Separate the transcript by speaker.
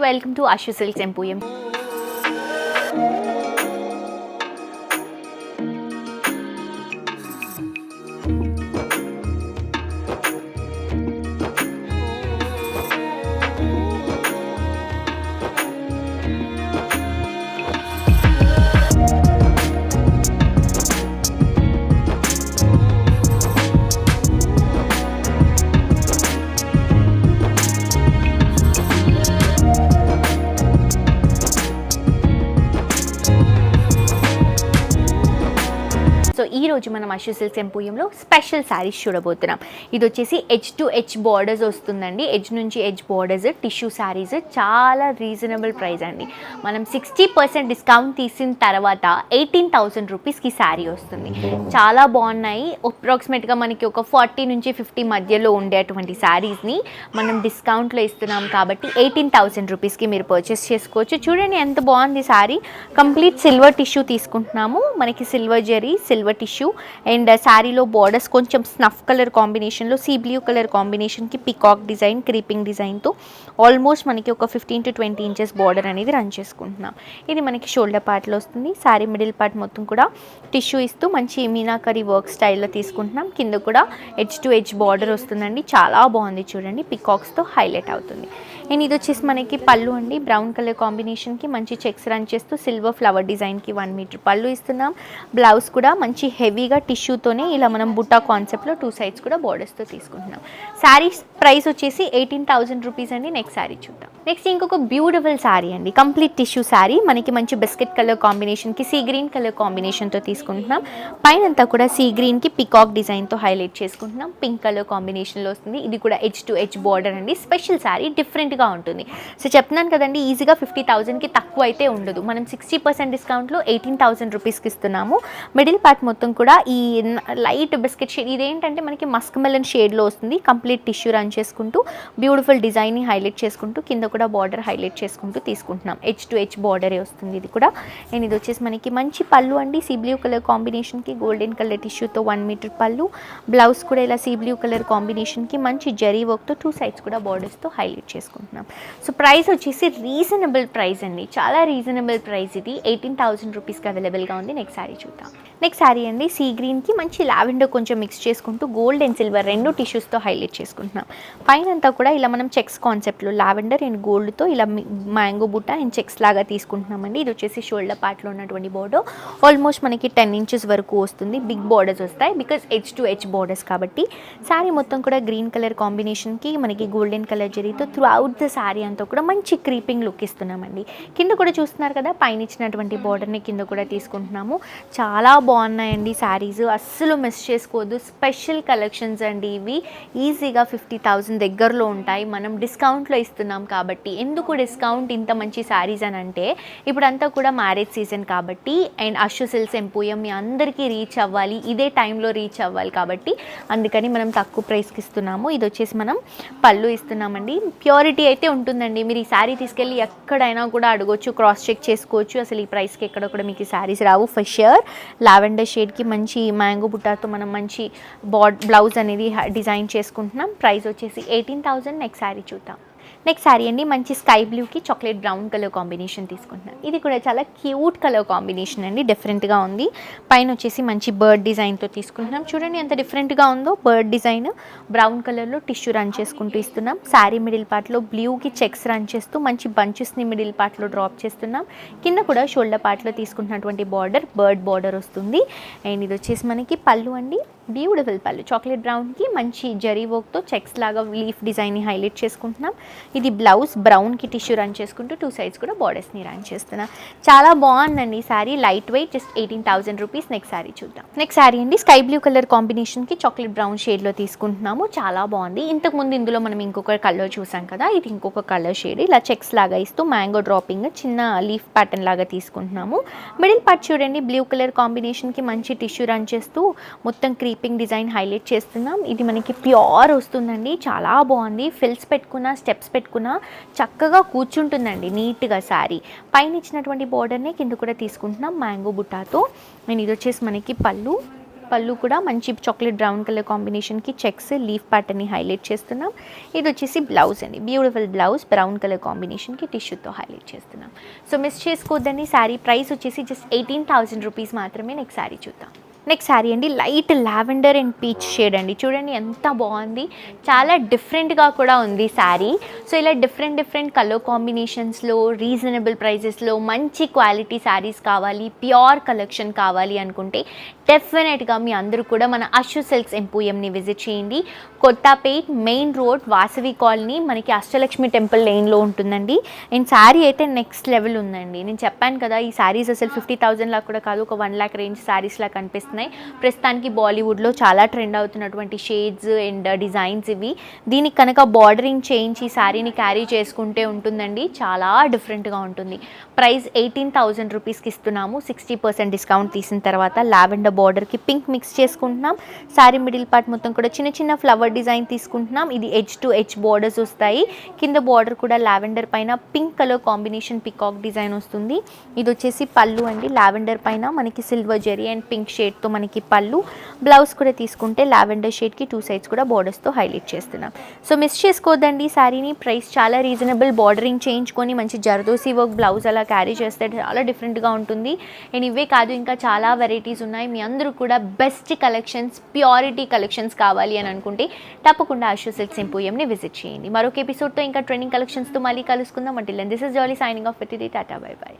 Speaker 1: Welcome to Ashu silks emporium. So ఈ రోజు మనం ఆశు సిల్క్స్ ఎంపోరియంలో స్పెషల్ శారీస్ చూడబోతున్నాం. ఇది వచ్చేసి ఎడ్జ్ టు ఎడ్జ్ బార్డర్స్ వస్తుందండి. ఎడ్జ్ నుంచి ఎడ్జ్ బార్డర్స్, టిష్యూ శారీస్, చాలా రీజనబుల్ ప్రైస్ అండి. మనం 60% డిస్కౌంట్ తీసిన తర్వాత 18,000 రూపీస్కి శారీ వస్తుంది. చాలా బాగున్నాయి. అప్రాక్సిమేట్గా మనకి ఒక 40 నుంచి 50 మధ్యలో ఉండేటువంటి శారీస్ని మనం డిస్కౌంట్లో ఇస్తున్నాం కాబట్టి 18,000 రూపీస్కి మీరు పర్చేస్ చేసుకోవచ్చు. చూడండి ఎంత బాగుంది శారీ. కంప్లీట్ సిల్వర్ టిష్యూ తీసుకుంటున్నాము. మనకి silver zari, silver tissue and శారీలో బార్డర్స్ కొంచెం స్నఫ్ కలర్ కాంబినేషన్లో సీ బ్లూ కలర్ కాంబినేషన్కి పికాక్ డిజైన్, క్రీపింగ్ డిజైన్తో ఆల్మోస్ట్ మనకి ఒక 15 to 20 ఇంచెస్ బార్డర్ అనేది రన్ చేసుకుంటున్నాం. ఇది మనకి షోల్డర్ పార్ట్లో వస్తుంది. శారీ మిడిల్ పార్ట్ మొత్తం కూడా టిష్యూ ఇస్తూ మంచి మీనాకరీ వర్క్ స్టైల్లో తీసుకుంటున్నాం. కింద కూడా ఎడ్జ్ టు ఎడ్జ్ బార్డర్ వస్తుందండి. చాలా బాగుంది చూడండి, పికాక్స్తో హైలైట్ అవుతుంది. అండ్ ఇది వచ్చేసి మనకి పళ్ళు అండి. బ్రౌన్ కలర్ కాంబినేషన్కి మంచి చెక్స్ రన్ చేస్తూ సిల్వర్ ఫ్లవర్ డిజైన్కి 1 మీటర్ పళ్ళు ఇస్తున్నాం. బ్లౌజ్ కూడా మంచి హెవీగా టిష్యూతోనే ఇలా మనం బుట్టా కాన్సెప్ట్లో 2 సైడ్స్ కూడా బార్డర్స్తో తీసుకుంటున్నాం. శారీ ప్రైస్ వచ్చేసి 18,000 రూపీస్ అండి. నెక్స్ట్ శారీ చూద్దాం. నెక్స్ట్ ఇంకొక బ్యూటిఫుల్ శారీ అండి. Complete tissue sari. మనకి మంచి బిస్కెట్ కలర్ కాంబినేషన్కి సీ గ్రీన్ కలర్ కాంబినేషన్తో తీసుకుంటున్నాం. పైన అంతా కూడా సీ గ్రీన్కి పికాక్ డిజైన్తో హైలైట్ చేసుకుంటున్నాం. పింక్ కలర్ కాంబినేషన్లో వస్తుంది. ఇది కూడా ఎడ్జ్ టు ఎడ్జ్ బార్డర్ అండి. స్పెషల్ శారీ, డిఫరెంట్గా ఉంటుంది. సో చెప్తున్నాను కదండి, ఈజీగా 50,000కి తక్కువ అయితే ఉండదు. మనం 60% డిస్కౌంట్లో 18,000 రూపీస్కి ఇస్తున్నాము. మిడిల్ పార్ట్ మొత్తం కూడా ఈ లైట్ బిస్కెట్ షేడ్, ఇదేంటంటే మనకి మస్క్ మెలన్ షేడ్లో వస్తుంది. కంప్లీట్ టిష్యూ రన్ చేసుకుంటూ బ్యూటిఫుల్ డిజైన్ని హైలైట్ చేసుకుంటూ కింద కూడా బార్డర్ హైలైట్ చేసుకుంటూ తీసుకుంటున్నాం. ఎడ్జ్ టు ఎడ్జ్ బార్డరే వస్తుంది ఇది కూడా. అండ్ ఇది వచ్చేసి మనకి మంచి పళ్ళు అండి. సీ బ్లూ కలర్ కాంబినేషన్కి గోల్డెన్ కలర్ టిష్యూతో 1 మీటర్ పళ్ళు. బ్లౌజ్ కూడా ఇలా సీ బ్లూ కలర్ కాంబినేషన్కి మంచి జరీ వర్క్తో 2 సైడ్స్ కూడా బార్డర్స్తో హైలైట్ చేసుకుంటున్నాం. సో ప్రైస్ వచ్చేసి రీజనబుల్ ప్రైస్ అండి. చాలా రీజనబుల్ ప్రైస్ ఇది. 18,000 రూపీస్కి అవైలబుల్గా ఉంది. నెక్స్ట్ శారీ చూద్దాం. నెక్స్ట్ శారీ అండి. సీ గ్రీన్కి మంచి లావెండర్ కొంచెం మిక్స్ చేసుకుంటూ గోల్డ్ అండ్ సిల్వర్ 2 టిష్యూస్తో హైలైట్ చేసుకుంటున్నాం. పైన అంతా కూడా ఇలా మనం చెక్స్ కాన్సెప్ట్లో లావెండర్ అండ్ గోల్డ్తో ఇలా మ్యాంగో బుట్ట అండ్ చెక్స్ లాగా తీసుకుంటున్నామండి. ఇది వచ్చేసి షోల్డర్ పార్ట్లో ఉన్నటువంటి బోర్డర్ ఆల్మోస్ట్ మనకి 10 ఇంచెస్ వరకు వస్తుంది. బిగ్ బార్డర్స్ వస్తాయి because edge to edge borders కాబట్టి. శారీ మొత్తం కూడా గ్రీన్ కలర్ కాంబినేషన్కి మనకి గోల్డెన్ కలర్ జరీతో త్రూ అవుట్ ద శారీ అంతా కూడా మంచి క్రీపింగ్ లుక్ ఇస్తున్నామండి. కింద కూడా చూస్తున్నారు కదా, పైన ఇచ్చినటువంటి బార్డర్ని కింద కూడా తీసుకుంటున్నాము. చాలా బాగున్నాయండి శారీస్, అస్సలు మిస్ చేసుకోవద్దు. స్పెషల్ కలెక్షన్స్ అండి ఇవి. ఈజీగా 50,000 దగ్గరలో ఉంటాయి. మనం డిస్కౌంట్లో ఇస్తున్నాం కాబట్టి. ఎందుకు డిస్కౌంట్ ఇంత మంచి శారీస్ అని అంటే, ఇప్పుడంతా కూడా మ్యారేజ్ సీజన్ కాబట్టి అండ్ ఆశు సిల్క్స్ ఎంపోరియం మీ అందరికీ రీచ్ అవ్వాలి, ఇదే టైంలో రీచ్ అవ్వాలి కాబట్టి అందుకని మనం తక్కువ ప్రైస్కి ఇస్తున్నాము. ఇది వచ్చేసి మనం పళ్ళు ఇస్తున్నామండి. ప్యూరిటీ అయితే ఉంటుందండి. మీరు ఈ శారీ తీసుకెళ్ళి ఎక్కడైనా కూడా అడగొచ్చు, క్రాస్ చెక్ చేసుకోవచ్చు. అసలు ఈ ప్రైస్కి ఎక్కడ కూడా మీకు ఈ శారీస్ రావు ఫర్ ష్యూర్. లావెండర్ షేడ్కి మంచి మ్యాంగో బుట్టాతో మనం మంచి బ్లౌజ్ అనేది డిజైన్ చేసుకుంటున్నాం. ప్రైస్ వచ్చేసి 18,000. నెక్స్ట్ శారీ చూద్దాం. నెక్స్ట్ శారీ అండి. మంచి స్కై బ్లూకి చాక్లెట్ బ్రౌన్ కలర్ కాంబినేషన్ తీసుకుంటున్నాం. ఇది కూడా చాలా క్యూట్ కలర్ కాంబినేషన్ అండి. డిఫరెంట్గా ఉంది. పైన వచ్చేసి మంచి బర్డ్ డిజైన్తో తీసుకుంటున్నాం. చూడండి ఎంత డిఫరెంట్గా ఉందో. బర్డ్ డిజైన్ బ్రౌన్ కలర్లో టిష్యూ రన్ చేసుకుంటూ ఇస్తున్నాం. శారీ మిడిల్ పార్ట్లో బ్లూకి చెక్స్ రన్ చేస్తూ మంచి బంచెస్ని మిడిల్ పార్ట్లో డ్రాప్ చేస్తున్నాం. కింద కూడా షోల్డర్ పార్ట్లో తీసుకుంటున్నటువంటి బార్డర్ బర్డ్ బార్డర్ వస్తుంది. అండ్ ఇది వచ్చేసి మనకి పళ్ళు అండి. బ్యూటిఫుల్ పళ్ళు చాక్లెట్ బ్రౌన్కి మంచి జరీ వర్క్తో చెక్స్ లాగా లీఫ్ డిజైన్ని హైలైట్ చేసుకుంటున్నాం. ఇది బ్లౌజ్ బ్రౌన్కి టిష్యూ రన్ చేసుకుంటూ 2 సైడ్స్ కూడా బార్డర్స్ని రన్ చేస్తున్నాం. చాలా బాగుందండి ఈ sari. Light weight, just 18,000 rupees. Next sari చూద్దాం. నెక్స్ట్ శారీ అండి. స్కై బ్లూ కలర్ కాంబినేషన్కి చాక్లెట్ బ్రౌన్ షేడ్లో తీసుకుంటున్నాము. చాలా బాగుంది. ఇంతకుముందు ఇందులో మనం ఇంకొక కలర్ చూసాం కదా, ఇది ఇంకొక కలర్ షేడ్. ఇలా చెక్స్ లాగా ఇస్తూ మ్యాంగో డ్రాపింగ్ చిన్న లీఫ్ ప్యాటర్న్ లాగా తీసుకుంటున్నాము. మిడిల్ పార్ట్ చూడండి, బ్లూ కలర్ కాంబినేషన్కి మంచి టిష్యూ రన్ చేస్తూ మొత్తం క్రీపింగ్ డిజైన్ హైలైట్ చేస్తున్నాం. ఇది మనకి ప్యూర్ వస్తుందండి. చాలా బాగుంది. ఫిల్స్ పెట్టుకున్న, స్టెప్స్ పెట్టుకున్న చక్కగా కూర్చుంటుందండి నీట్గా శారీ. పైన ఇచ్చినటువంటి బార్డర్ని కింద కూడా తీసుకుంటున్నాం మ్యాంగో బుట్టాతో. నేను ఇది వచ్చేసి మనకి పళ్ళు. పళ్ళు కూడా మంచి చాక్లెట్ బ్రౌన్ కలర్ కాంబినేషన్కి చెక్స్ లీఫ్ ప్యాటర్న్ని హైలైట్ చేస్తున్నాం. ఇది వచ్చేసి బ్లౌజ్ అండి, బ్యూటిఫుల్ బ్లౌజ్ బ్రౌన్ కలర్ కాంబినేషన్కి టిష్యూతో హైలైట్ చేస్తున్నాం. సో మిస్ చేసుకోవద్దండి. శారీ ప్రైస్ వచ్చేసి జస్ట్ 18,000 రూపీస్ మాత్రమే. నెక్స్ట్ శారీ చూద్దాం. నెక్స్ట్ శారీ అండి, light lavender and peach shade అండి. చూడండి ఎంత బాగుంది, చాలా డిఫరెంట్గా కూడా ఉంది శారీ. సో ఇలా డిఫరెంట్ కలర్ కాంబినేషన్స్లో రీజనబుల్ ప్రైజెస్లో మంచి క్వాలిటీ శారీస్ కావాలి, ప్యూర్ కలెక్షన్ కావాలి అనుకుంటే డెఫినెట్గా మీ అందరూ కూడా మన అషు సిల్క్స్ ఎంపోరియంని విజిట్ చేయండి. Kothapet main road, Vasavi colony, మనకి అష్టలక్ష్మి టెంపుల్ లైన్లో ఉంటుందండి. అండ్ శారీ అయితే నెక్స్ట్ లెవెల్ ఉందండి. నేను చెప్పాను కదా, ఈ శారీస్ అసలు 50,000 లాగా కూడా కాదు, ఒక 1 lakh రేంజ్ శారీస్లా కనిపిస్తున్నాయి. ప్రస్తుతానికి బాలీవుడ్లో చాలా ట్రెండ్ అవుతున్నటువంటి షేడ్స్ అండ్ డిజైన్స్ ఇవి. దీనికి కనుక బార్డరింగ్ చేయించి శారీని క్యారీ చేసుకుంటే ఉంటుందండి, చాలా డిఫరెంట్గా ఉంటుంది. ప్రైస్ 18,000 రూపీస్కి ఇస్తున్నాము. 60% డిస్కౌంట్ తీసిన తర్వాత లావెండర్ బార్డర్కి పింక్ మిక్స్ చేసుకుంటున్నాం. శారీ మిడిల్ పార్ట్ మొత్తం కూడా చిన్న ఫ్లవర్ డిజైన్ తీసుకుంటున్నాం. ఇది ఎడ్జ్ టు ఎడ్జ్ బార్డర్స్ వస్తాయి. కింద బార్డర్ కూడా లావెండర్ పైన pink colour combination peacock design వస్తుంది. ఇది వచ్చేసి పళ్ళు అండి, లావెండర్ పైన మనకి సిల్వర్ జెరీ అండ్ పింక్ షేడ్తో మనకి పళ్ళు. బ్లౌజ్ కూడా తీసుకుంటే లావెండర్ షేడ్కి 2 సైడ్స్ కూడా బార్డర్స్తో హైలైట్ చేస్తున్నాం. సో మిస్ చేసుకోవద్దండి శారీని. ప్రైస్ చాలా రీజనబుల్. బార్డరింగ్ చేయించుకొని మంచి జర్దోసి వర్క్ బ్లౌజ్ అలా క్యారీ చేస్తే చాలా డిఫరెంట్గా ఉంటుంది. అండ్ ఇవే కాదు, ఇంకా చాలా వెరైటీస్ ఉన్నాయి. మీ అందరూ కూడా బెస్ట్ కలెక్షన్స్, ప్యూరిటీ కలెక్షన్స్ కావాలి అని అనుకుంటే తప్పకుండా అషు సిల్క్స్ ఎంపోరియంని విజిట్ చేయండి. మరొక ఎపిసోడ్తో ఇంకా ట్రెండింగ్ కలెక్షన్స్తో మళ్ళీ కలుసుకుందాం. Until then this is Jolly signing off with the tata bye by.